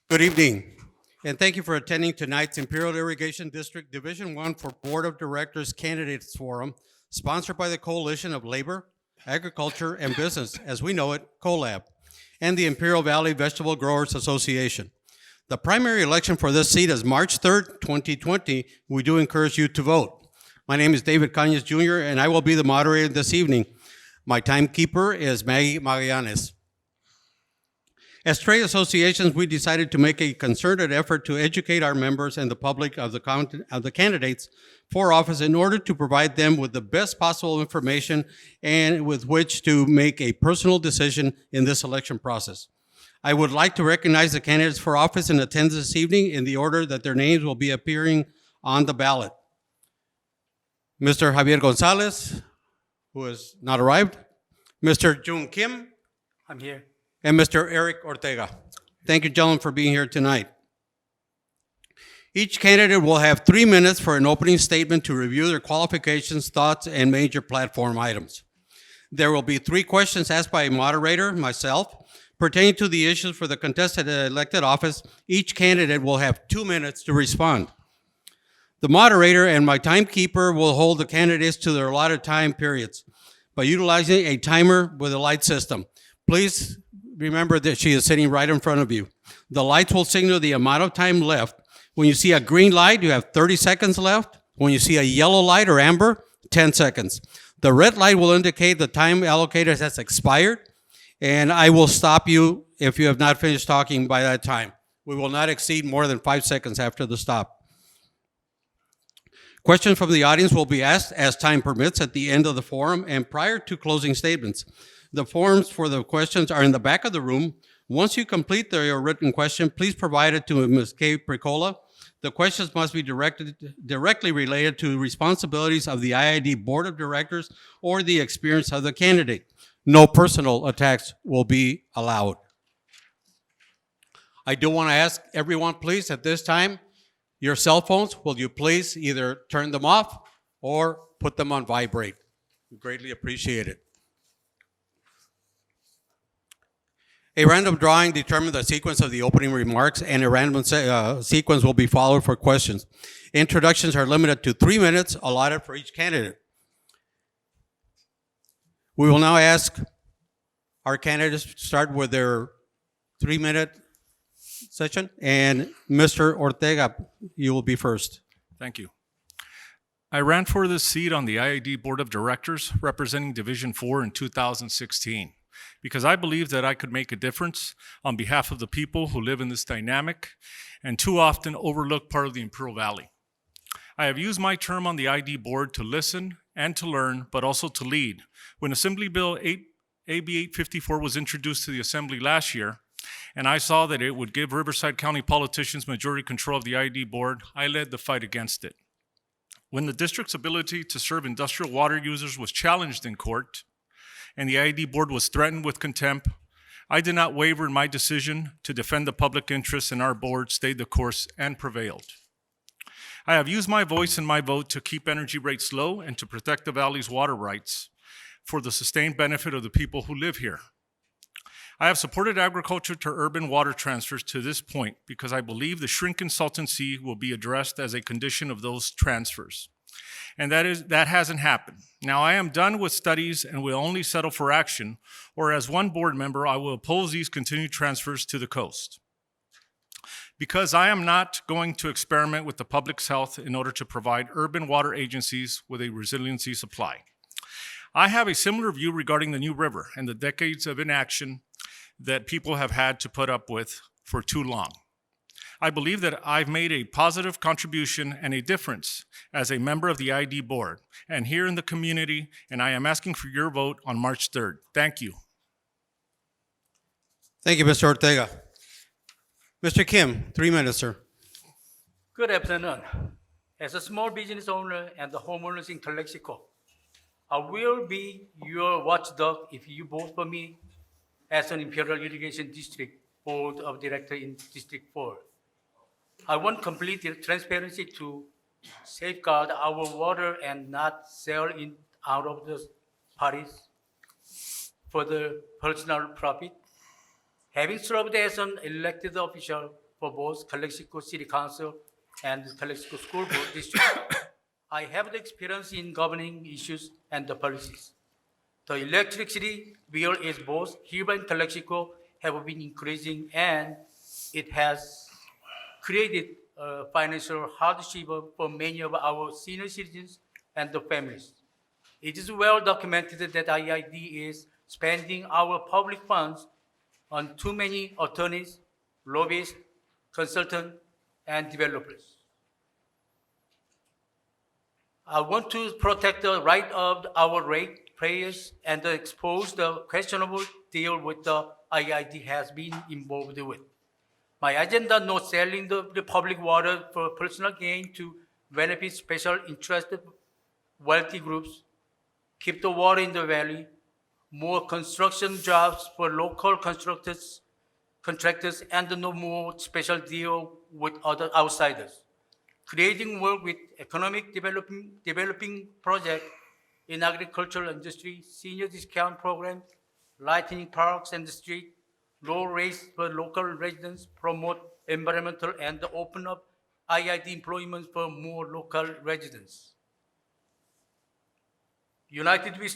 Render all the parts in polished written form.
Good evening, and thank you for attending tonight's Imperial Irrigation District Division 1 for Board of Directors Candidates Forum, sponsored by the Coalition of Labor, Agriculture, and Business, as we know it, Colab, and the Imperial Valley Vegetable Growers Association. The primary election for this seat is March 3rd, 2020. We do encourage you to vote. My name is David Cañas Jr., and I will be the moderator this evening. My timekeeper is Maggie Magallanes. As trade associations, we decided to make a concerted effort to educate our members and the public of the candidates for office in order to provide them with the best possible information and with which to make a personal decision in this election process. I would like to recognize the candidates for office in attendance this evening in the order that their names will be appearing on the ballot. Mr. Javier Gonzalez, who has not arrived, Mr. Jun Kim, I'm here. and Mr. Eric Ortega. Thank you, gentlemen, for being here tonight. Each candidate will have 3 minutes for an opening statement to review their qualifications, thoughts, and major platform items. There will be 3 questions asked by a moderator, myself, pertaining to the issues for the contested elected office. Each candidate will have 2 minutes to respond. The moderator and my timekeeper will hold the candidates to their allotted time periods by utilizing a timer with a light system. Please remember that she is sitting right in front of you. The lights will signal the amount of time left. When you see a green light, you have 30 seconds left. When you see a yellow light or amber, 10 seconds. The red light will indicate the time allocated has expired, and I will stop you if you have not finished talking by that time. We will not exceed more than 5 seconds after the stop. Questions from the audience will be asked as time permits at the end of the forum and prior to closing statements. The forms for the questions are in the back of the room. Once you complete your written question, please provide it to Ms. Kay Pricola. The questions must be directly related to responsibilities of the IID Board of Directors or the experience of the candidate. No personal attacks will be allowed. I do want to ask everyone, please, at this time, your cell phones, will you please either turn them off or put them on vibrate? We greatly appreciate it. A random drawing determines the sequence of the opening remarks, and a random sequence will be followed for questions. Introductions are limited to 3 minutes allotted for each candidate. We will now ask our candidates to start with their 3-minute session, and Mr. Ortega, you will be first. Thank you. I ran for this seat on the IID Board of Directors representing Division 4 in 2016 because I believed that I could make a difference on behalf of the people who live in this dynamic and too often overlooked part of the Imperial Valley. I have used my term on the ID Board to listen and to learn, but also to lead. When Assembly Bill AB 854 was introduced to the Assembly last year, and I saw that it would give Riverside County politicians majority control of the ID Board, I led the fight against it. When the district's ability to serve industrial water users was challenged in court, and the ID Board was threatened with contempt, I did not waver in my decision to defend the public interest, and our board stayed the course and prevailed. I have used my voice and my vote to keep energy rates low and to protect the valley's water rights for the sustained benefit of the people who live here. I have supported agriculture to urban water transfers to this point because I believe the shrink consultancy will be addressed as a condition of those transfers. And that hasn't happened. Now, I am done with studies and will only settle for action, or as one board member, I will oppose these continued transfers to the coast. Because I am not going to experiment with the public's health in order to provide urban water agencies with a resiliency supply. I have a similar view regarding the New River and the decades of inaction that people have had to put up with for too long. I believe that I've made a positive contribution and a difference as a member of the ID Board and here in the community, and I am asking for your vote on March 3rd. Thank you. Thank you, Mr. Ortega. Mr. Kim, 3 minutes, sir. Good afternoon. As a small business owner and the homeowners in Calexico, I will be your watchdog if you vote for me as an Imperial Irrigation District Board of Directors in District 4. I want complete transparency to safeguard our water and not sell it out of the parties for the personal profit. Having served as an elected official for both Calexico City Council and the Calexico School Board District. I have the experience in governing issues and the policies. The electricity bill is both here and Calexico have been increasing, and it has created financial hardship for many of our senior citizens and the families. It is well documented that IID is spending our public funds on too many attorneys, lobbyists, consultants, and developers. I want to protect the right of our ratepayers and expose the questionable deal with the IID has been involved with. My agenda not selling the public water for personal gain to benefit special interested wealthy groups, keep the water in the valley, more construction jobs for local contractors, and no more special deal with other outsiders. Creating work with economic developing project in agricultural industry, senior discount program, lightening parks and the street, low rates for local residents, promote environmental, and open up IID employment for more local residents. United we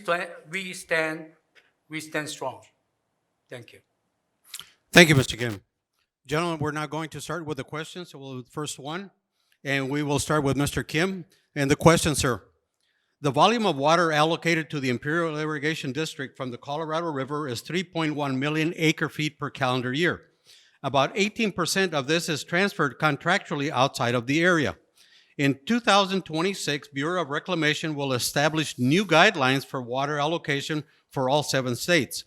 stand strong. Thank you. Thank you, Mr. Kim. Gentlemen, we're now going to start with the questions. So we'll do the first one, and we will start with Mr. Kim. And the question, sir. The volume of water allocated to the Imperial Irrigation District from the Colorado River is 3.1 million acre feet per calendar year. About 18% of this is transferred contractually outside of the area. In 2026, Bureau of Reclamation will establish new guidelines for water allocation for all 7 states.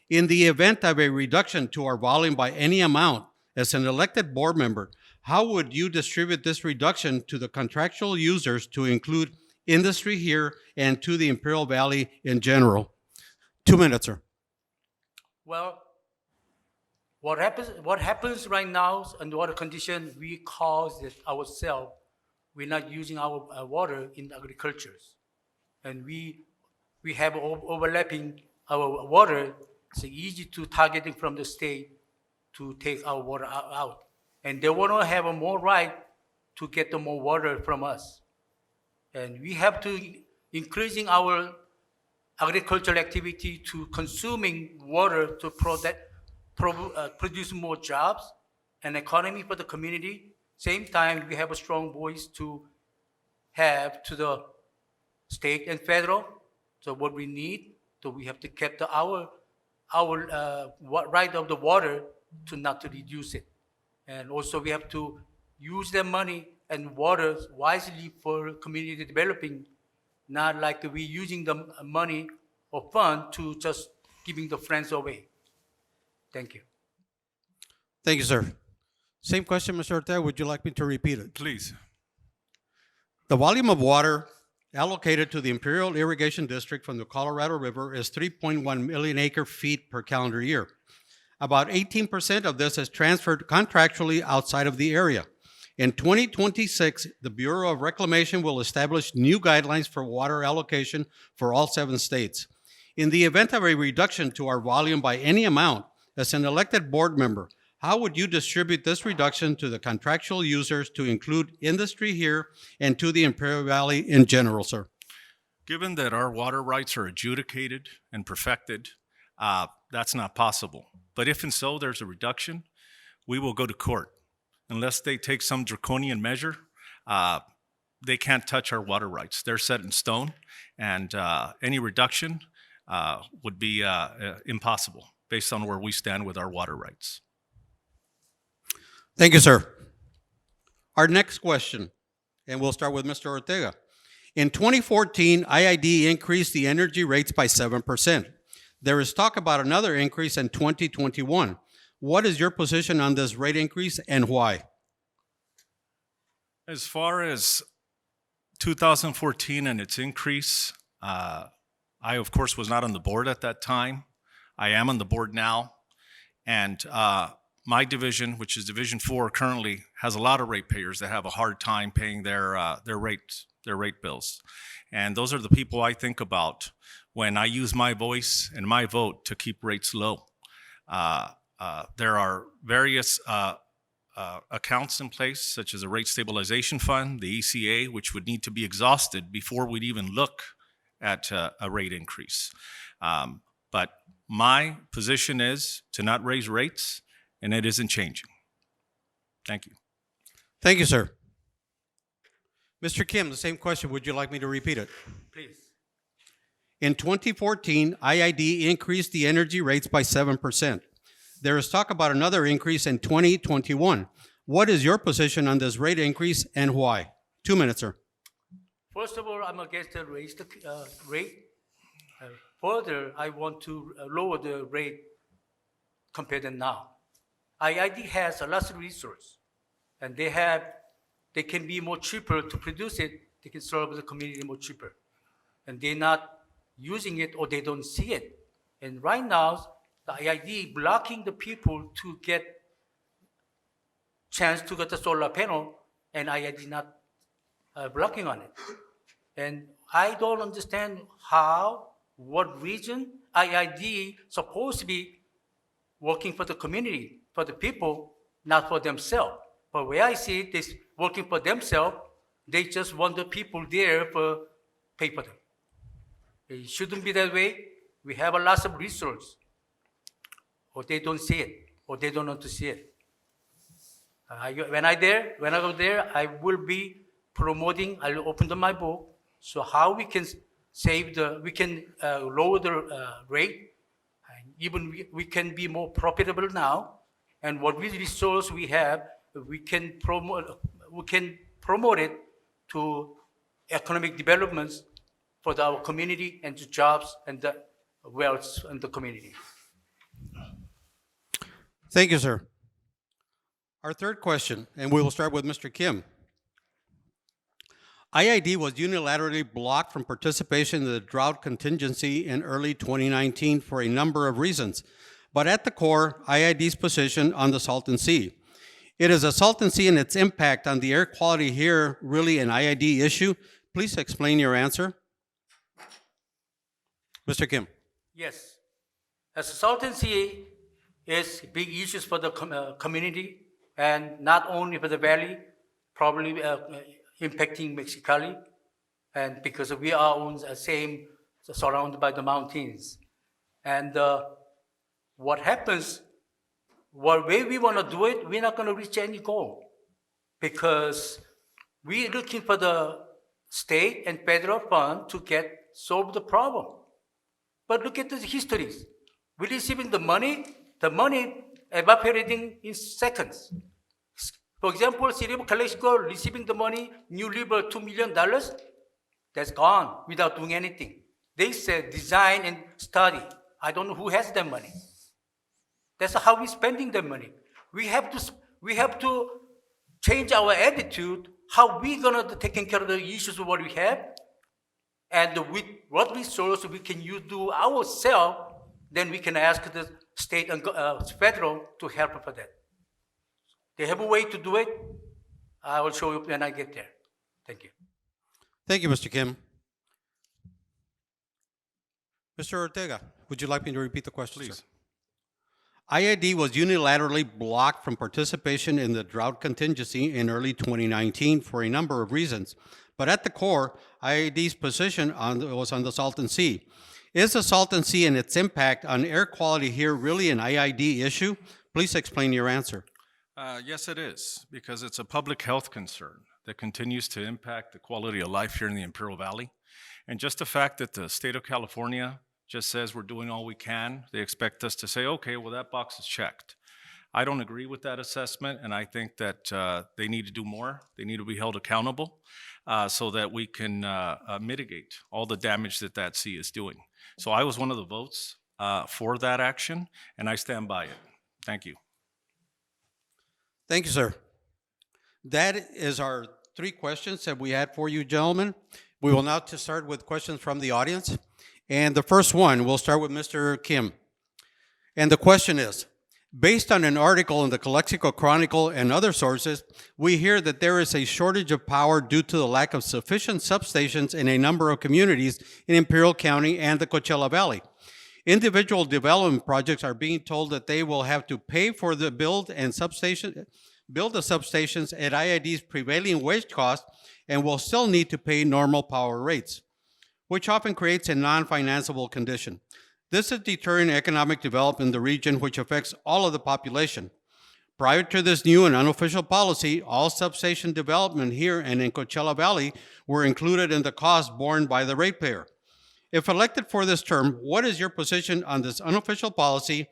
In the event of a reduction to our volume by any amount, as an elected board member, how would you distribute this reduction to the contractual users to include industry here and to the Imperial Valley in general? 2 minutes, sir. Well, what happens right now under water condition, we cause it ourselves. We're not using our water in agriculture. And we have overlapping our water. It's easy to targeting from the state to take our water out. And they want to have a more right to get the more water from us. And we have to increasing our agricultural activity to consuming water to produce more jobs and economy for the community. Same time, we have a strong voice to have to the state and federal. So what we need, so we have to keep our right of the water to not to reduce it. And also we have to use the money and water wisely for community developing, not like we using the money or fund to just giving the friends away. Thank you. Thank you, sir. Same question, Mr. Ortega. Would you like me to repeat it? Please. The volume of water allocated to the Imperial Irrigation District from the Colorado River is 3.1 million acre feet per calendar year. About 18% of this is transferred contractually outside of the area. In 2026, the Bureau of Reclamation will establish new guidelines for water allocation for all 7 states. In the event of a reduction to our volume by any amount, as an elected board member, how would you distribute this reduction to the contractual users to include industry here and to the Imperial Valley in general, sir? Given that our water rights are adjudicated and perfected, that's not possible. But if and so there's a reduction, we will go to court. Unless they take some draconian measure, they can't touch our water rights. They're set in stone, and any reduction would be impossible based on where we stand with our water rights. Thank you, sir. Our next question, and we'll start with Mr. Ortega. In 2014, IID increased the energy rates by 7%. There is talk about another increase in 2021. What is your position on this rate increase and why? As far as 2014 and its increase, I, of course, was not on the board at that time. I am on the board now. And my division, which is Division 4, currently has a lot of ratepayers that have a hard time paying their rate bills. And those are the people I think about when I use my voice and my vote to keep rates low. There are various accounts in place, such as a rate stabilization fund, the ECA, which would need to be exhausted before we'd even look at a rate increase. But my position is to not raise rates, and it isn't changing. Thank you. Thank you, sir. Mr. Kim, the same question. Would you like me to repeat it? Please. In 2014, IID increased the energy rates by 7%. There is talk about another increase in 2021. What is your position on this rate increase and why? 2 minutes, sir. First of all, I'm against the raise the rate. Further, I want to lower the rate compared to now. IID has a lot of resource, and they can be more cheaper to produce it. They can serve the community more cheaper, and they're not using it or they don't see it. And right now, the IID blocking the people to get chance to get the solar panel, and IID not blocking on it. And I don't understand what reason IID supposed to be working for the community, for the people, not for themselves. But where I see it is working for themselves, they just want the people there for pay for them. It shouldn't be that way. We have a lot of resources, or they don't see it, or they don't want to see it. When I go there, I will be promoting. I'll open my book. So how we can lower the rate, and even we can be more profitable now. And what resource we have, we can promote it to economic developments for our community and to jobs and the wealth in the community. Thank you, sir. Our third question, and we will start with Mr. Kim. IID was unilaterally blocked from participation in the drought contingency in early 2019 for a number of reasons. But at the core, IID's position on the Salton Sea. It is a Salton Sea and its impact on the air quality here really an IID issue? Please explain your answer. Mr. Kim. Yes. As Salton Sea is big issues for the community, and not only for the valley, probably impacting Mexicali, and because we are on the same, surrounded by the mountains. And what happens, what way we want to do it, we're not going to reach any goal, because we're looking for the state and federal fund to solve the problem. But look at the histories. We're receiving the money evaporating in seconds. For example, City of Calexico receiving the money, New River, $2 million, that's gone without doing anything. They said design and study. I don't know who has that money. That's how we're spending the money. We have to change our attitude, how we gonna taking care of the issues of what we have, and with what resource we can do ourselves, then we can ask the state and federal to help for that. They have a way to do it. I will show you when I get there. Thank you. Thank you, Mr. Kim. Mr. Ortega, would you like me to repeat the question, Please. sir? IID was unilaterally blocked from participation in the drought contingency in early 2019 for a number of reasons. But at the core, IID's position was on the Salton Sea. Is the Salton Sea and its impact on air quality here really an IID issue? Please explain your answer. Yes, it is, because it's a public health concern that continues to impact the quality of life here in the Imperial Valley. And just the fact that the state of California just says we're doing all we can, they expect us to say, okay, well, that box is checked. I don't agree with that assessment, and I think that they need to do more. They need to be held accountable so that we can mitigate all the damage that sea is doing. So I was one of the votes for that action, and I stand by it. Thank you. Thank you, sir. That is our three questions that we had for you, gentlemen. We will now start with questions from the audience. And the first one, we'll start with Mr. Kim. And the question is, based on an article in the Calexico Chronicle and other sources, we hear that there is a shortage of power due to the lack of sufficient substations in a number of communities in Imperial County and the Coachella Valley. Individual development projects are being told that they will have to pay for the build and substation, build the substations at IID's prevailing wage cost, and will still need to pay normal power rates, which often creates a non-financeable condition. This is deterring economic development in the region, which affects all of the population. Prior to this new and unofficial policy, all substation development here and in Coachella Valley were included in the cost borne by the ratepayer. If elected for this term, what is your position on this unofficial policy?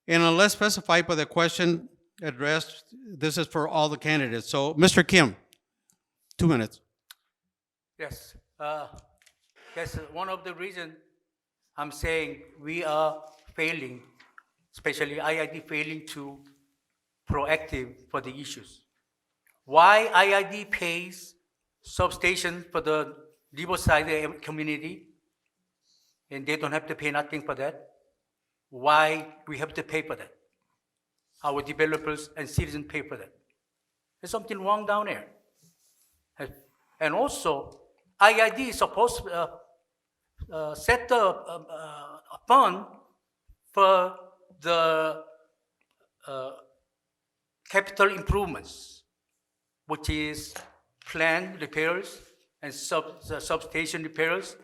And unless specified by the question addressed, this is for all the candidates. So, Mr. Kim, 2 minutes. Yes, that's one of the reasons I'm saying we are failing, especially IID failing to proactive for the issues. Why IID pays substation for the riverside community and they don't have to pay nothing for that? Why we have to pay for that? Our developers and citizens pay for that. There's something wrong down there. And also, IID is supposed to set the fund for the capital improvements, which is plant repairs and substation repairs,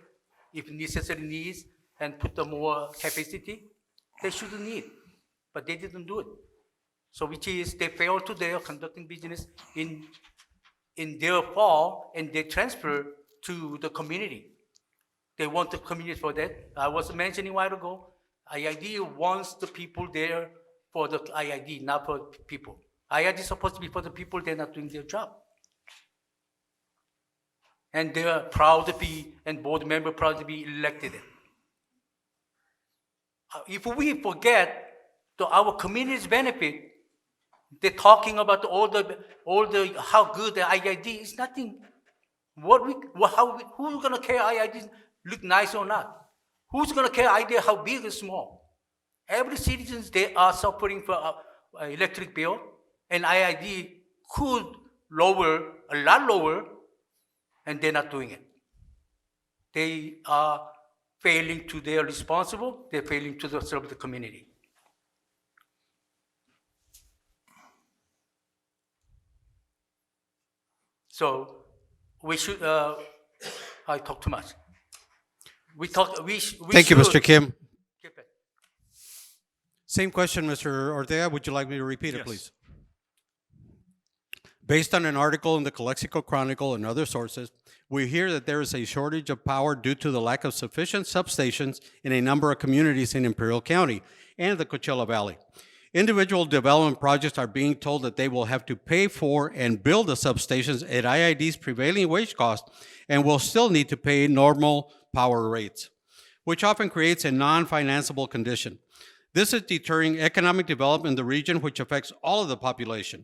if necessary needs, and put the more capacity. They shouldn't need, but they didn't do it. So which is they failed to their conducting business in their fall, and they transfer to the community. They want the community for that. I was mentioning a while ago, IID wants the people there for the IID, not for people. IID is supposed to be for the people, they're not doing their job. And they're proud to be, and board member proud to be elected. If we forget our community's benefit, they're talking about all the how good the IID is. Nothing. Who's gonna care IID look nice or not? Who's gonna care idea how big or small? Every citizens they are suffering for electric bill, and IID could lower a lot lower, and they're not doing it. They are failing to their responsible. They're failing to serve the community. So we should. I talk too much. We talk. We Thank you, Mr. Kim. Keep it. Same question, Mr. Ortega. Would you like me to repeat it, Yes. please? Based on an article in the Calexico Chronicle and other sources, we hear that there is a shortage of power due to the lack of sufficient substations in a number of communities in Imperial County and the Coachella Valley. Individual development projects are being told that they will have to pay for and build the substations at IID's prevailing wage cost and will still need to pay normal power rates, which often creates a non-financeable condition. This is deterring economic development in the region, which affects all of the population.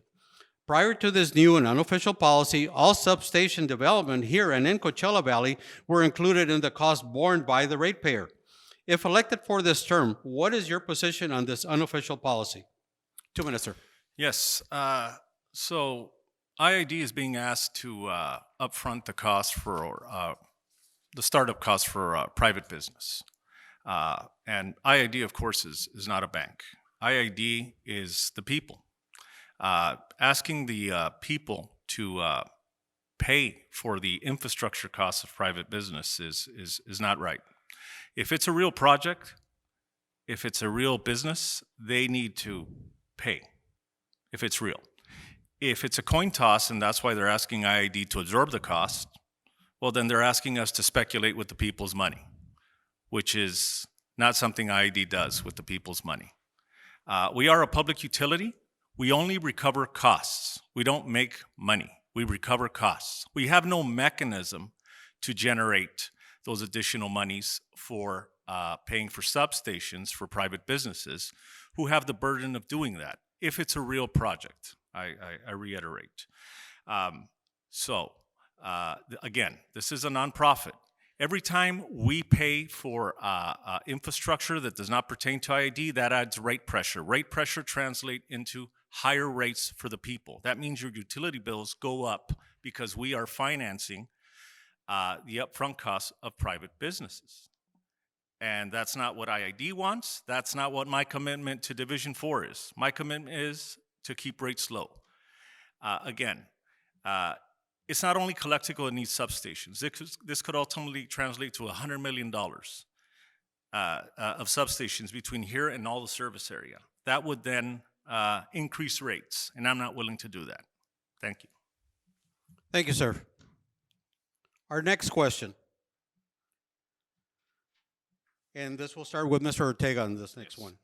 Prior to this new and unofficial policy, all substation development here and in Coachella Valley were included in the cost borne by the ratepayer. If elected for this term, what is your position on this unofficial policy? 2 minutes, sir. Yes. So IID is being asked to upfront the cost for the startup cost for private business. And IID, of course, is not a bank. IID is the people. Asking the people to pay for the infrastructure costs of private business is not right. If it's a real project, if it's a real business, they need to pay, if it's real. If it's a coin toss, and that's why they're asking IID to absorb the cost, well, then they're asking us to speculate with the people's money, which is not something IID does with the people's money. We are a public utility. We only recover costs. We don't make money. We recover costs. We have no mechanism to generate those additional monies for paying for substations for private businesses who have the burden of doing that, if it's a real project, I reiterate. Again, this is a nonprofit. Every time we pay for infrastructure that does not pertain to IID, that adds rate pressure. Rate pressure translate into higher rates for the people. That means your utility bills go up because we are financing the upfront costs of private businesses. And that's not what IID wants. That's not what my commitment to Division 4 is. My commitment is to keep rates low. Again, it's not only Calexico that needs substations. This could ultimately translate to $100 million of substations between here and all the service area. That would then increase rates, and I'm not willing to do that. Thank you. Thank you, sir. Our next question. And this will start with Mr. Ortega on this next one.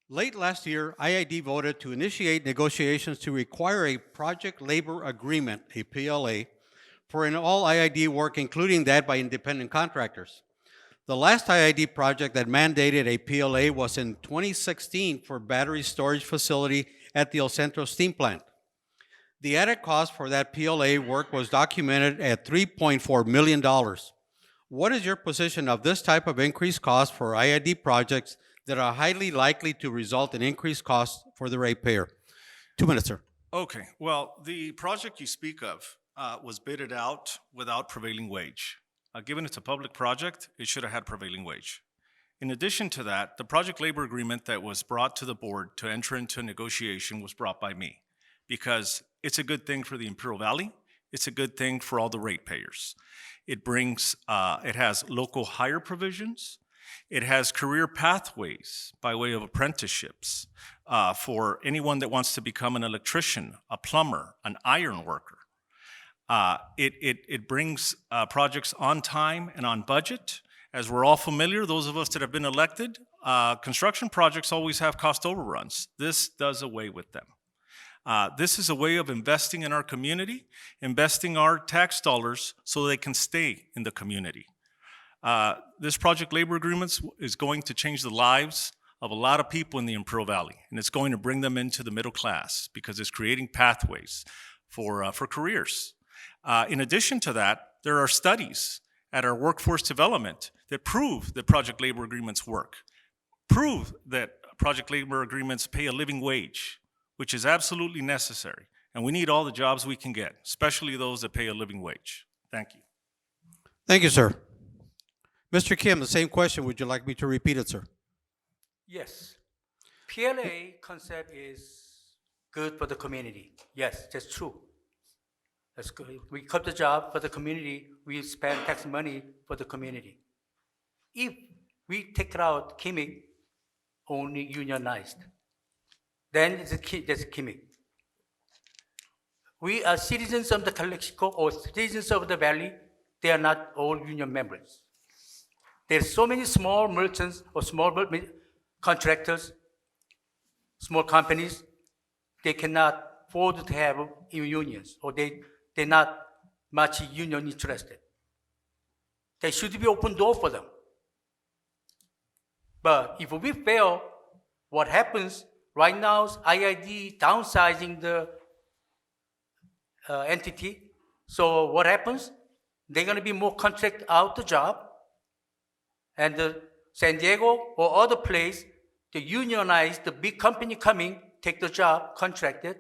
Late last year, IID voted to initiate negotiations to require a project labor agreement, a PLA, for an all IID work, including that by independent contractors. The last IID project that mandated a PLA was in 2016 for battery storage facility at the El Centro Steam Plant. The added cost for that PLA work was documented at $3.4 million. What is your position of this type of increased cost for IID projects that are highly likely to result in increased costs for the ratepayer? 2 minutes, sir. Okay, well, the project you speak of was bidded out without prevailing wage. Given it's a public project, it should have had prevailing wage. In addition to that, the project labor agreement that was brought to the board to enter into a negotiation was brought by me because it's a good thing for the Imperial Valley. It's a good thing for all the ratepayers. It brings, it has local hire provisions. It has career pathways by way of apprenticeships for anyone that wants to become an electrician, a plumber, an iron worker. It brings projects on time and on budget. As we're all familiar, those of us that have been elected, construction projects always have cost overruns. This does away with them. This is a way of investing in our community, investing our tax dollars so they can stay in the community. This project labor agreements is going to change the lives of a lot of people in the Imperial Valley, and it's going to bring them into the middle class because it's creating pathways for careers. In addition to that, there are studies at our workforce development that prove that project labor agreements work, prove that project labor agreements pay a living wage, which is absolutely necessary. And we need all the jobs we can get, especially those that pay a living wage. Thank you. Thank you, sir. Mr. Kim, the same question. Would you like me to repeat it, sir? Yes. PLA concept is good for the community. Yes, that's true. That's good. We cut the job for the community. We spend tax money for the community. If we take out Kimmick, only unionized, then that's Kimmick. We are citizens of the Calexico or citizens of the valley. They are not all union members. There's so many small merchants or small contractors, small companies, they cannot afford to have unions, or they're not much union interested. There should be open door for them. But if we fail, what happens right now is IID downsizing the entity. So what happens? They're going to be more contract out the job. And San Diego or other place, the unionize, the big company coming, take the job, contracted,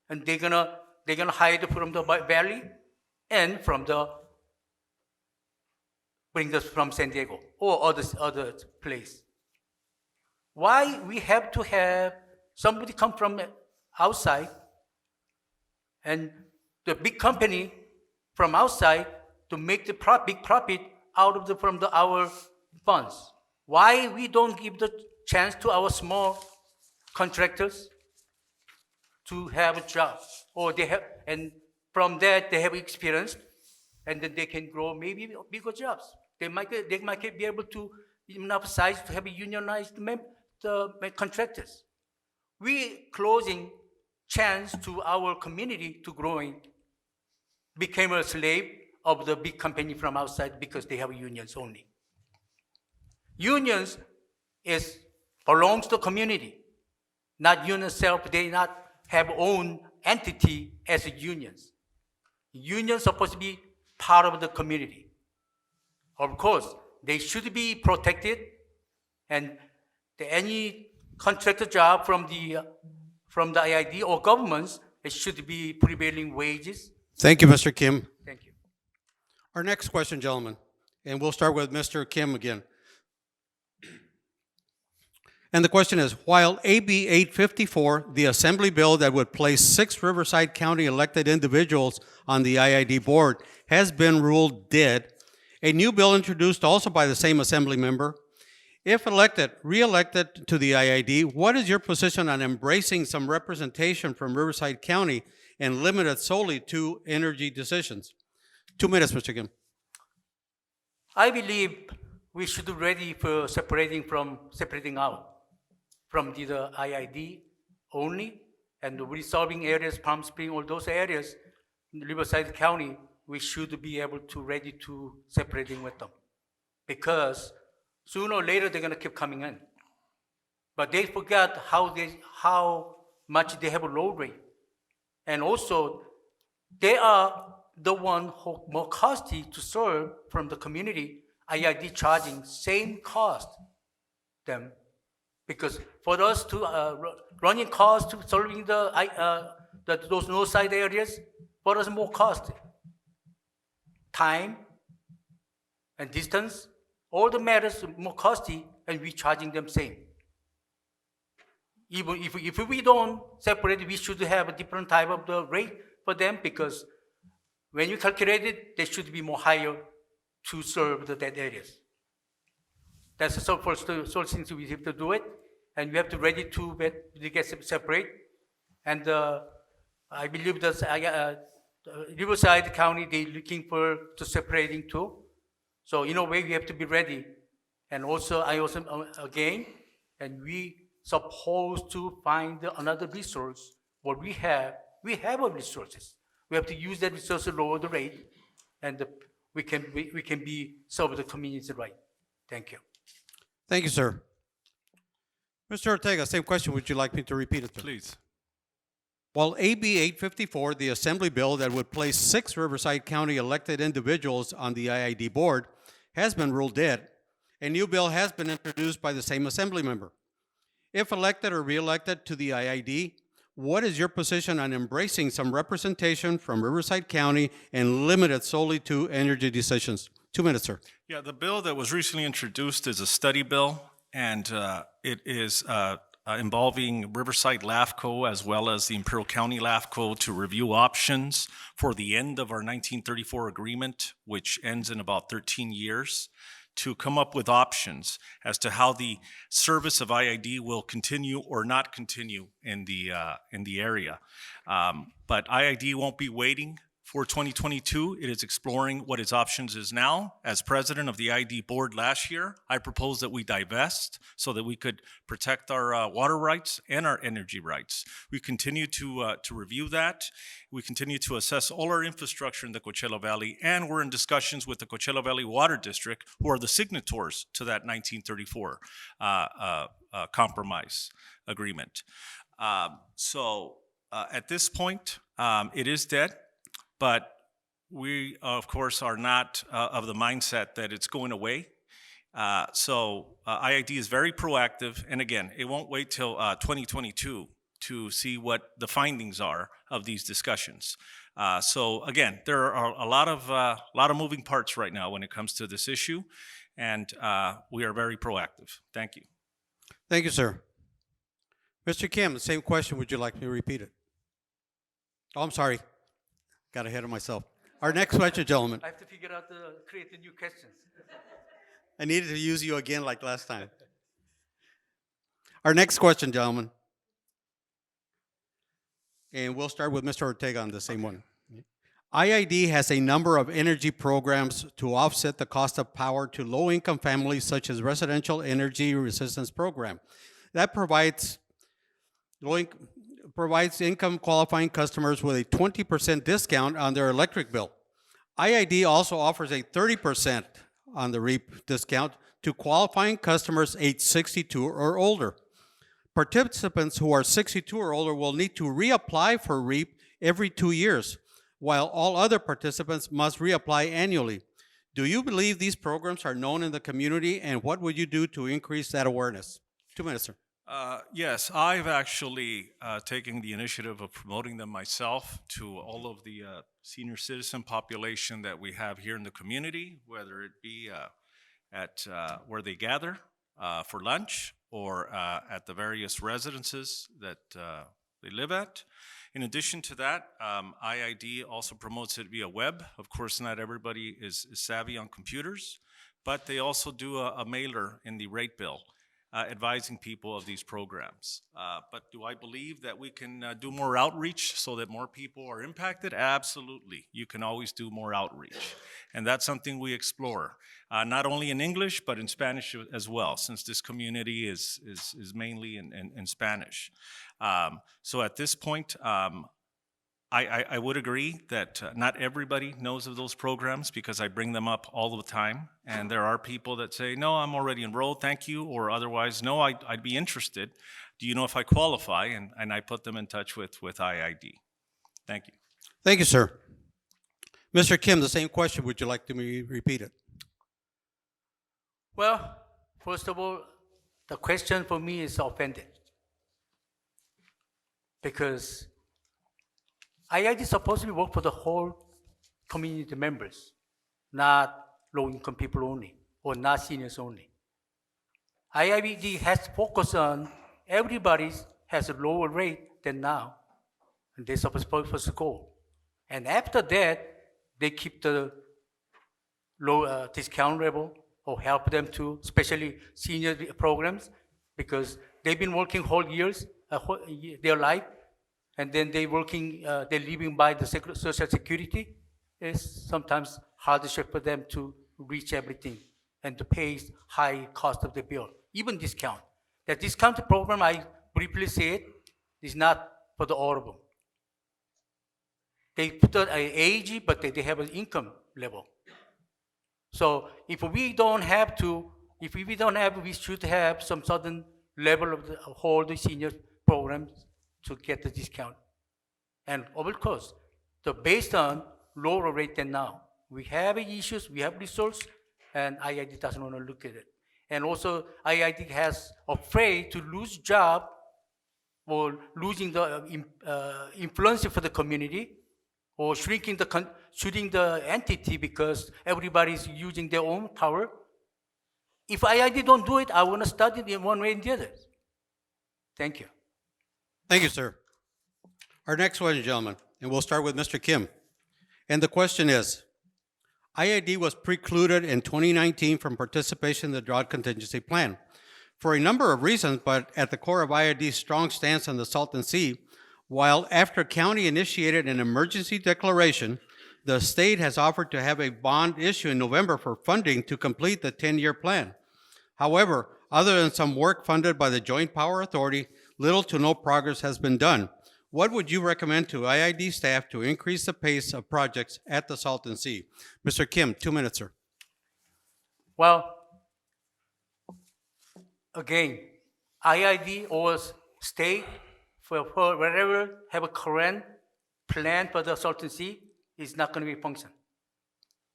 and they're gonna hire it from the valley and from bring this from San Diego or other place. Why we have to have somebody come from outside and the big company from outside to make the big profit out of our funds? Why we don't give the chance to our small contractors to have a job, or they have, and from that they have experience, and then they can grow maybe bigger jobs. They might be able to enough size to have a unionized contractors. We closing chance to our community to growing, became a slave of the big company from outside because they have unions only. Unions belongs to the community, not union self. They not have own entity as unions. Unions supposed to be part of the community. Of course, they should be protected, and any contractor job from the IID or governments, it should be prevailing wages. Thank you, Mr. Kim. Thank you. Our next question, gentlemen, and we'll start with Mr. Kim again. And the question is, while AB 854, the assembly bill that would place 6 Riverside County elected individuals on the IID board, has been ruled dead, a new bill introduced also by the same assembly member, if elected, re-elected to the IID, what is your position on embracing some representation from Riverside County and limited solely to energy decisions? 2 minutes, Mr. Kim. I believe we should be ready for separating out from the IID only, and resolving areas, Palm Spring, all those areas, Riverside County, we should be able to ready to separating with them. Because sooner or later, they're gonna keep coming in. But they forgot how much they have a load rate. And also, they are the one who more costly to serve from the community, IID charging same cost them. Because for us to running costs to serving those north side areas, for us more cost. Time and distance, all the matters more costly, and we charging them same. Even if we don't separate, we should have a different type of the rate for them, because when you calculate it, they should be more higher to serve that areas. That's the first thing we have to do it, and we have to ready to get separate. And I believe that Riverside County, they're looking for to separating too. So in a way, we have to be ready. And also, again, and we supposed to find another resource. What we have our resources. We have to use that resource to lower the rate, and we can be serve the community right. Thank you. Thank you, sir. Mr. Ortega, same question. Would you like me to repeat it, sir? Please. While AB 854, the assembly bill that would place 6 Riverside County elected individuals on the IID board, has been ruled dead, a new bill has been introduced by the same assembly member. If elected or re-elected to the IID, what is your position on embracing some representation from Riverside County and limited solely to energy decisions? 2 minutes, sir. Yeah, the bill that was recently introduced is a study bill, and it is involving Riverside LAFCO as well as the Imperial County LAFCO to review options for the end of our 1934 agreement, which ends in about 13 years, to come up with options as to how the service of IID will continue or not continue in the area. But IID won't be waiting for 2022. It is exploring what its options is now. As president of the IID board last year, I proposed that we divest so that we could protect our water rights and our energy rights. We continue to review that. We continue to assess all our infrastructure in the Coachella Valley, and we're in discussions with the Coachella Valley Water District, who are the signatories to that 1934 compromise agreement. At this point, it is dead. But we, of course, are not of the mindset that it's going away. IID is very proactive. And again, it won't wait till 2022 to see what the findings are of these discussions. Again, there are a lot of moving parts right now when it comes to this issue. And we are very proactive. Thank you. Thank you, sir. Mr. Kim, the same question. Would you like me to repeat it? Oh, I'm sorry. Got ahead of myself. Our next question, gentlemen. I have to figure out create the new questions. I needed to use you again like last time. Our next question, gentlemen. And we'll start with Mr. Ortega on the same one. IID has a number of energy programs to offset the cost of power to low-income families, such as Residential Energy Resistance Program. That provides income qualifying customers with a 20% discount on their electric bill. IID also offers a 30% on the REAP discount to qualifying customers age 62 or older. Participants who are 62 or older will need to reapply for REAP every 2 years, while all other participants must reapply annually. Do you believe these programs are known in the community, and what would you do to increase that awareness? 2 minutes, sir. Yes, I've actually taken the initiative of promoting them myself to all of the senior citizen population that we have here in the community, whether it be at where they gather for lunch or at the various residences that they live at. In addition to that, IID also promotes it via web. Of course, not everybody is savvy on computers, but they also do a mailer in the rate bill advising people of these programs. But do I believe that we can do more outreach so that more people are impacted? Absolutely. You can always do more outreach. And that's something we explore, not only in English, but in Spanish as well, since this community is mainly in Spanish. So at this point, I would agree that not everybody knows of those programs because I bring them up all the time. And there are people that say, no, I'm already enrolled, thank you, or otherwise, no, I'd be interested. Do you know if I qualify? And I put them in touch with IID. Thank you. Thank you, sir. Mr. Kim, the same question. Would you like to repeat it? Well, first of all, the question for me is offended. Because IID is supposed to work for the whole community members, not low-income people only, or not seniors only. IID has focused on everybody has a lower rate than now, and they're supposed to go. And after that, they keep the low discount level or help them to, especially senior programs, because they've been working whole years, their life, and then they're living by the Social Security. It's sometimes hardship for them to reach everything and to pay high cost of the bill, even discount. The discount program, I briefly said, is not for the all of them. They put an age, but they have an income level. So if we don't have, we should have some certain level of the whole senior programs to get the discount. And of course, based on lower rate than now, we have issues, we have resources, and IID doesn't want to look at it. And also, IID has afraid to lose job or losing the influence for the community, or shrinking the entity because everybody's using their own power. If IID don't do it, I want to study it in one way and the other. Thank you. Thank you, sir. Our next one, gentlemen, and we'll start with Mr. Kim. And the question is, IID was precluded in 2019 from participation in the drought contingency plan for a number of reasons, but at the core of IID's strong stance on the Salton Sea, while after county initiated an emergency declaration, the state has offered to have a bond issue in November for funding to complete the 10-year plan. However, other than some work funded by the Joint Power Authority, little to no progress has been done. What would you recommend to IID staff to increase the pace of projects at the Salton Sea? Mr. Kim, 2 minutes, sir. Well, again, IID or state, for wherever have a current plan for the Salton Sea, is not going to be function.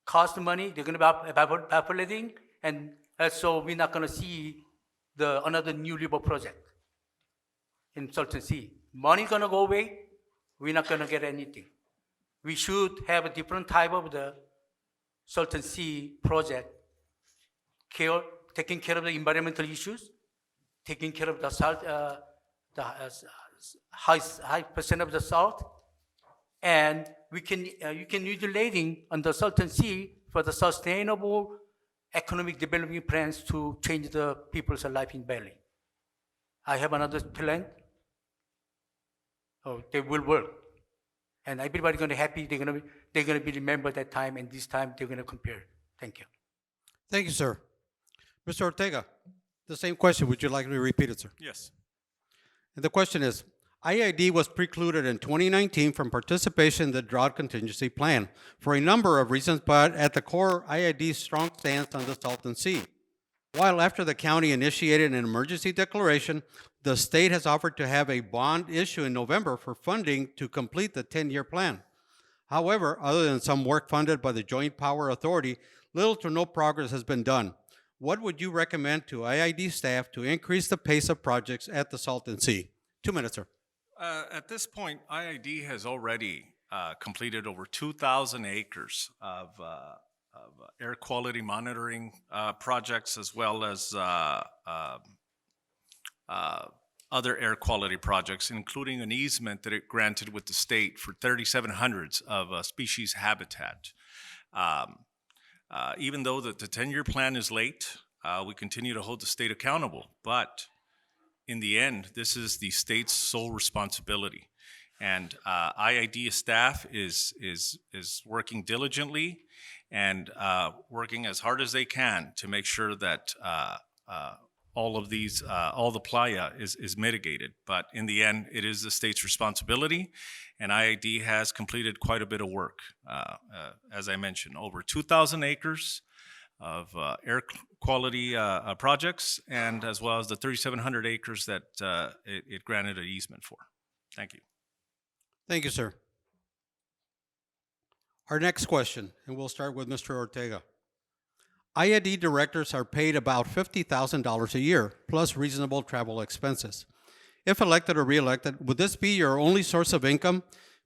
Cost money, they're going to be evaporating, and so we're not going to see another new river project in Salton Sea. Money going to go away, we're not going to get anything. We should have a different type of the Salton Sea project, taking care of the environmental issues, taking care of the salt, the high percent of the salt, and you can utilize on the Salton Sea for the sustainable economic development plans to change the people's life in Valley. I have another plan. Oh, they will work, and everybody's going to be happy. They're going to be remembered that time, and this time they're going to compare. Thank you. Thank you, sir. Mr. Ortega, the same question. Would you like me to repeat it, sir? Yes. And the question is, IID was precluded in 2019 from participation in the drought contingency plan for a number of reasons, but at the core, IID's strong stance on the Salton Sea. While after the county initiated an emergency declaration, the state has offered to have a bond issue in November for funding to complete the 10-year plan. However, other than some work funded by the Joint Power Authority, little to no progress has been done. What would you recommend to IID staff to increase the pace of projects at the Salton Sea? 2 minutes, sir. At this point, IID has already completed over 2,000 acres of air quality monitoring projects, as well as other air quality projects, including an easement that it granted with the state for 3,700 of species habitat. Even though the 10-year plan is late, we continue to hold the state accountable. But in the end, this is the state's sole responsibility. And IID staff is working diligently and working as hard as they can to make sure that all the playa is mitigated. But in the end, it is the state's responsibility, and IID has completed quite a bit of work. As I mentioned, over 2,000 acres of air quality projects, and as well as the 3,700 acres that it granted an easement for. Thank you. Thank you, sir. Our next question, and we'll start with Mr. Ortega. IID directors are paid about $50,000 a year, plus reasonable travel expenses. If elected or re-elected, would this be your only source of income?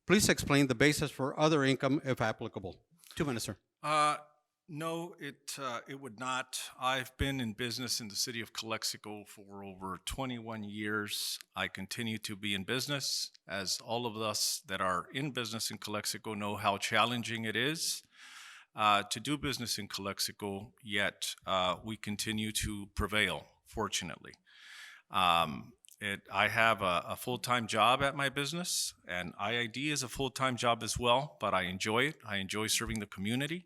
Please explain the basis for other income if applicable. 2 minutes, sir. No, it would not. I've been in business in the city of Calexico for over 21 years. I continue to be in business, as all of us that are in business in Calexico know how challenging it is to do business in Calexico, yet we continue to prevail, fortunately. I have a full-time job at my business, and IID is a full-time job as well, but I enjoy it. I enjoy serving the community.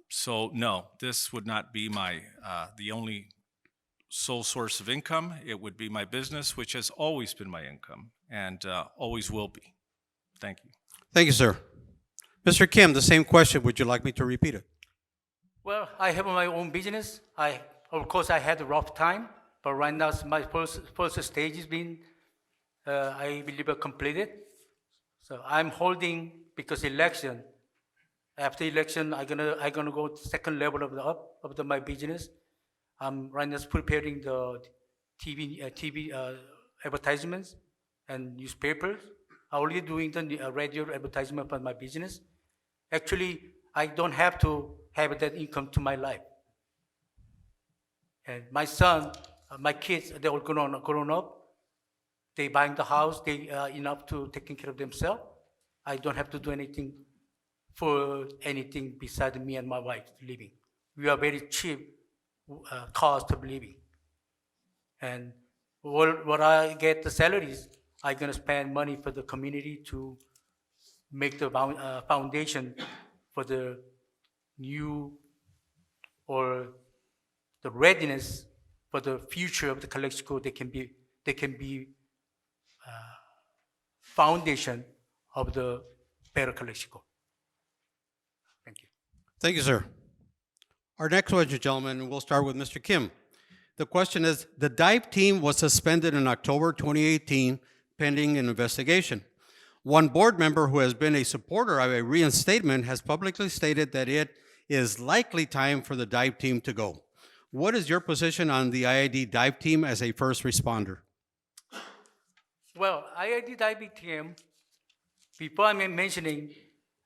So no, this would not be the only sole source of income. It would be my business, which has always been my income and always will be. Thank you. Thank you, sir. Mr. Kim, the same question. Would you like me to repeat it? Well, I have my own business. Of course, I had a rough time, but right now my first stage has been, I believe, completed. So I'm holding, because election. After election, I'm gonna go to second level of my business. I'm right now preparing the TV advertisements and newspapers. I'm already doing the radio advertisement for my business. Actually, I don't have to have that income to my life. And my son, my kids, they're all grown up. They buying the house. They enough to taking care of themselves. I don't have to do anything for anything besides me and my wife living. We are very cheap cost of living. And what I get the salaries, I'm gonna spend money for the community to make the foundation for the new or the readiness for the future of the Calexico. They can be foundation of the better Calexico. Thank you. Thank you, sir. Our next question, gentlemen, we'll start with Mr. Kim. The question is, the dive team was suspended in October 2018 pending an investigation. One board member who has been a supporter of a reinstatement has publicly stated that it is likely time for the dive team to go. What is your position on the IID dive team as a first responder? Well, IID diving team, before I'm mentioning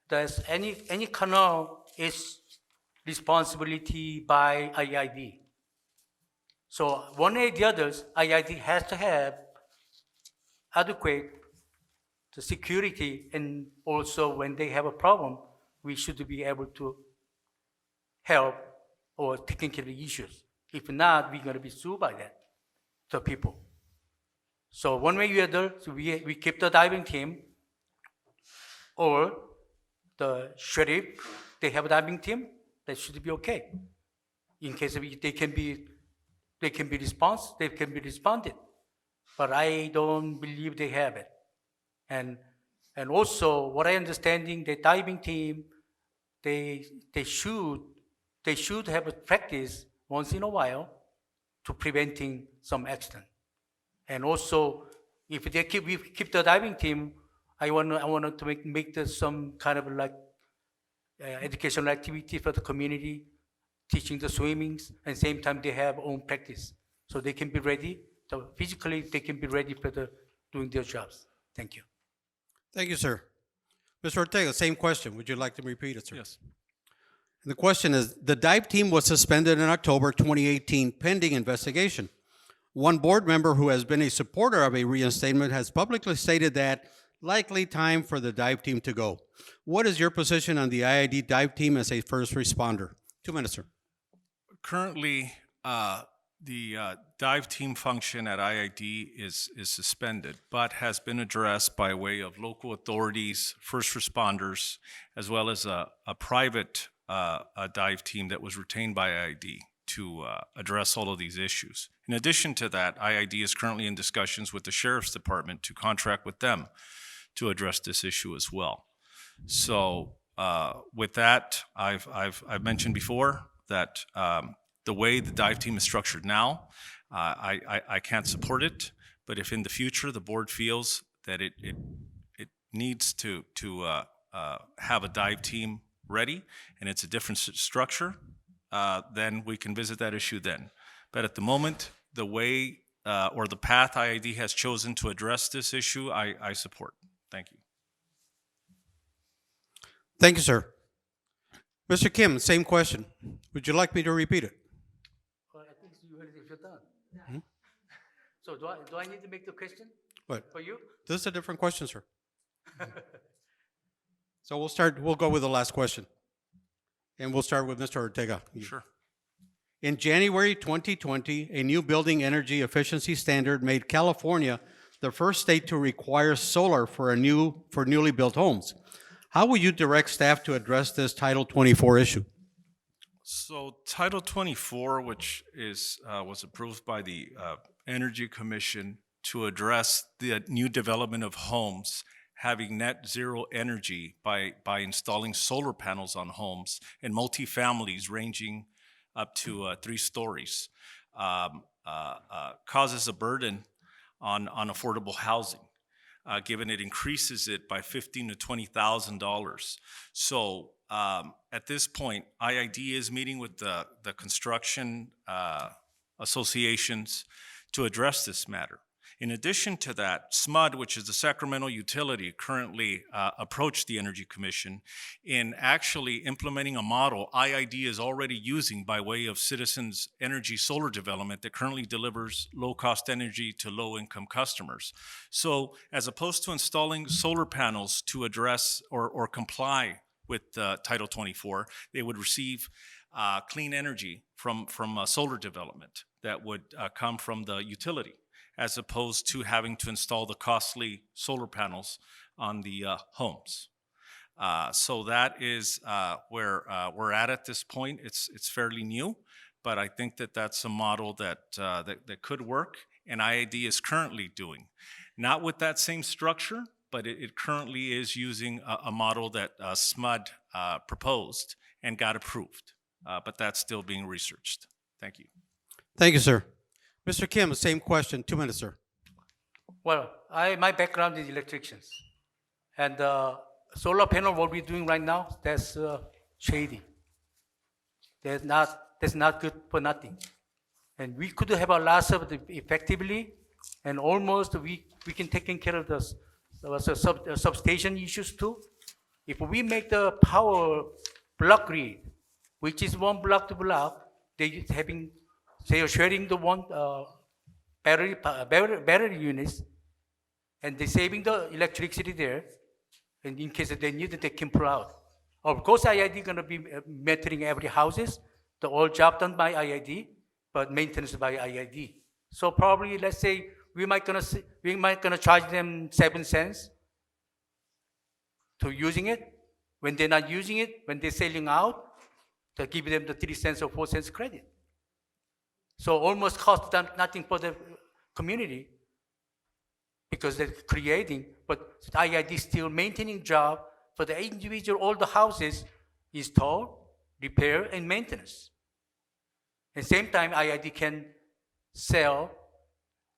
that any canal is responsibility by IID. So one way or the others, IID has to have adequate the security, and also when they have a problem, we should be able to help or taking care of the issues. If not, we're going to be sued by that, the people. So one way or the other, so we keep the diving team, or the sheriff, they have a diving team, that should be okay. In case of they can be responded. But I don't believe they have it. And also, what I understanding, the diving team, they should have a practice once in a while to preventing some accident. And also, if we keep the diving team, I want to make this some kind of like educational activity for the community, teaching the swimmings, and same time they have own practice, so they can be ready. So physically, they can be ready for doing their jobs. Thank you. Thank you, sir. Mr. Ortega, same question. Would you like to repeat it, sir? Yes. The question is, the dive team was suspended in October 2018 pending investigation. One board member who has been a supporter of a reinstatement has publicly stated that likely time for the dive team to go. What is your position on the IID dive team as a first responder? 2 minutes, sir. Currently, the dive team function at IID is suspended, but has been addressed by way of local authorities, first responders, as well as a private dive team that was retained by IID to address all of these issues. In addition to that, IID is currently in discussions with the Sheriff's Department to contract with them to address this issue as well. So with that, I've mentioned before that the way the dive team is structured now, I can't support it. But if in the future the board feels that it needs to have a dive team ready and it's a different structure, then we can visit that issue then. But at the moment, the way or the path IID has chosen to address this issue, I support. Thank you. Thank you, sir. Mr. Kim, same question. Would you like me to repeat it? Well, I think you heard it if you're done. So do I need to make the question What? for you? This is a different question, sir. So we'll go with the last question. And we'll start with Mr. Ortega. Sure. In January 2020, a new building energy efficiency standard made California the first state to require solar for newly built homes. How will you direct staff to address this Title 24 issue? So Title 24, which was approved by the Energy Commission to address the new development of homes having net zero energy by installing solar panels on homes and multifamilies ranging up to 3 stories, causes a burden on affordable housing, given it increases it by $15,000 to $20,000. So at this point, IID is meeting with the construction associations to address this matter. In addition to that, SMUD, which is the Sacramento utility, currently approached the Energy Commission in actually implementing a model IID is already using by way of Citizens Energy solar development that currently delivers low-cost energy to low-income customers. So as opposed to installing solar panels to address or comply with Title 24, they would receive clean energy from solar development that would come from the utility, as opposed to having to install the costly solar panels on the homes. So that is where we're at this point. It's fairly new, but I think that that's a model that could work, and IID is currently doing. Not with that same structure, but it currently is using a model that SMUD proposed and got approved, but that's still being researched. Thank you. Thank you, sir. Mr. Kim, same question. 2 minutes, sir. Well, my background is electricians. And solar panel, what we're doing right now, that's shady. That's not good for nothing. And we could have a lot of it effectively, and almost we can take care of the substation issues too. If we make the power block grid, which is one block to block, they are sharing the one battery units, and they're saving the electricity there. And in case they need it, they can pull out. Of course, IID going to be monitoring every houses. The all job done by IID, but maintenance by IID. So probably, let's say we might gonna charge them 7 cents to using it. When they're not using it, when they're selling out, to give them the 3 cents or 4 cents credit. So almost cost them nothing for the community because they're creating, but IID still maintaining job for the individual, all the houses, install, repair, and maintenance. At the same time, IID can sell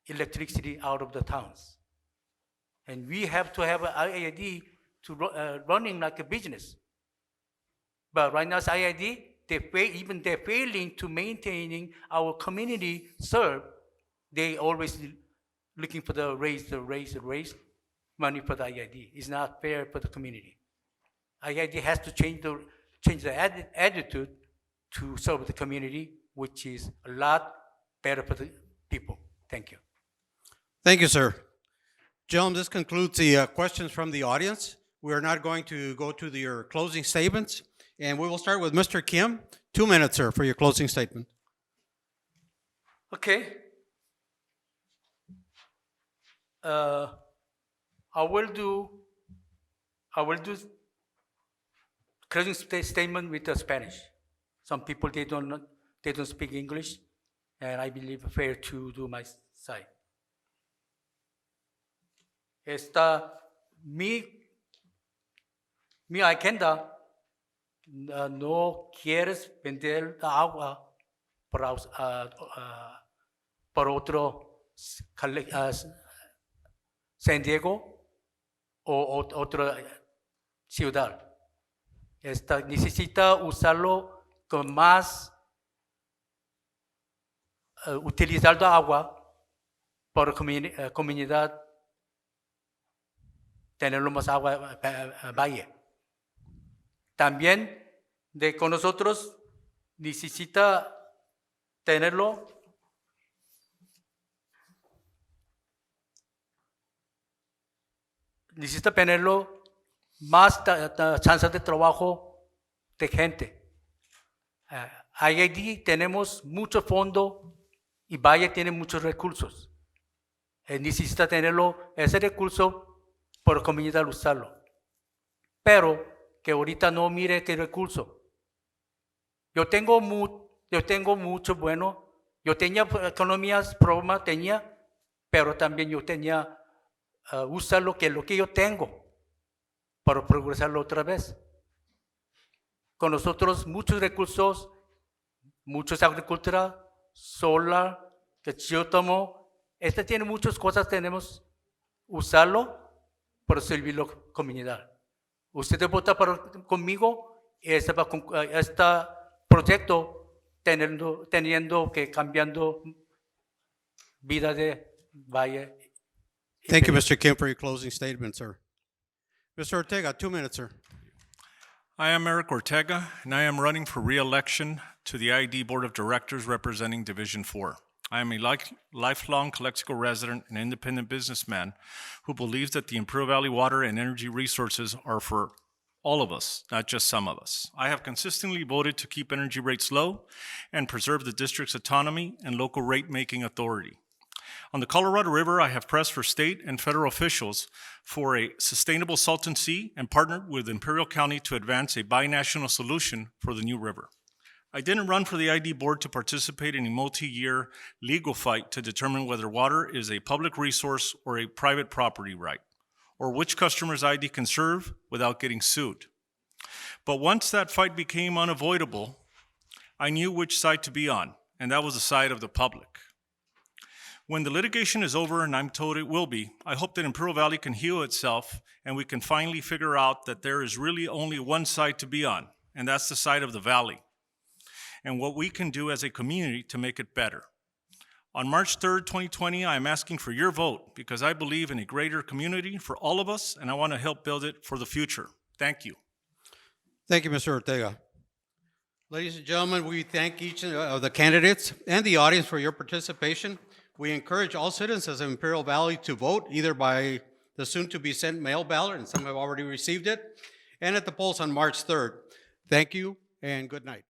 electricity out of the towns. And we have to have IID to running like a business. But right now, as IID, they're failing to maintaining our community serve. They always looking for the raise money for the IID. It's not fair for the community. IID has to change change the attitude to serve the community, which is a lot better for the people. Thank you. Thank you, sir. Gentlemen, this concludes the questions from the audience. We are not going to go to your closing statements, and we will start with Mr. Kim. 2 minutes, sir, for your closing statement. Okay. I will do closing statement with the Spanish. Some people they don't speak English, and I believe fair to do my side. Mi agenda no quieres vender agua para otro San Diego o otra ciudad. Necesita usarlo con más, utilizar la agua para comunidad, tenerlo más agua valle. También con nosotros necesita tenerlo más chances de trabajo de gente. Allí tenemos mucho fondo y Valle tiene muchos recursos. Necesita tenerlo, ese recurso, por la comunidad usarlo. Pero que ahorita no mire qué recurso. Yo tengo mucho bueno. Yo tenía economías, problemas tenía, pero también yo tenía usar lo que yo tengo para progresarlo otra vez. Con nosotros muchos recursos, muchos agricultura, solar, que yo tomo, tiene muchas cosas, tenemos usarlo para servir la comunidad. Ustedes votan conmigo, este proyecto teniendo que cambiando vida de Valle. Thank you, Mr. Kim, for your closing statement, sir. Mr. Ortega, 2 minutes, sir. I am Eric Ortega, and I am running for re-election to the IED Board of Directors representing Division 4. I am a lifelong Calexico resident and independent businessman who believes that the Imperial Valley water and energy resources are for all of us, not just some of us. I have consistently voted to keep energy rates low and preserve the district's autonomy and local rate-making authority. On the Colorado River, I have pressed for state and federal officials for a sustainable Salton Sea and partnered with Imperial County to advance a binational solution for the new river. I didn't run for the ID board to participate in a multi-year legal fight to determine whether water is a public resource or a private property right, or which customer's ID can serve without getting sued. But once that fight became unavoidable, I knew which side to be on, and that was the side of the public. When the litigation is over, and I'm told it will be, I hope that Imperial Valley can heal itself and we can finally figure out that there is really only one side to be on, and that's the side of the valley, and what we can do as a community to make it better. On March 3rd, 2020, I am asking for your vote because I believe in a greater community for all of us, and I want to help build it for the future. Thank you. Thank you, Mr. Ortega. Ladies and gentlemen, we thank each of the candidates and the audience for your participation. We encourage all citizens of Imperial Valley to vote either by the soon-to-be-sent mail ballot, and some have already received it, and at the polls on March 3rd. Thank you and good night.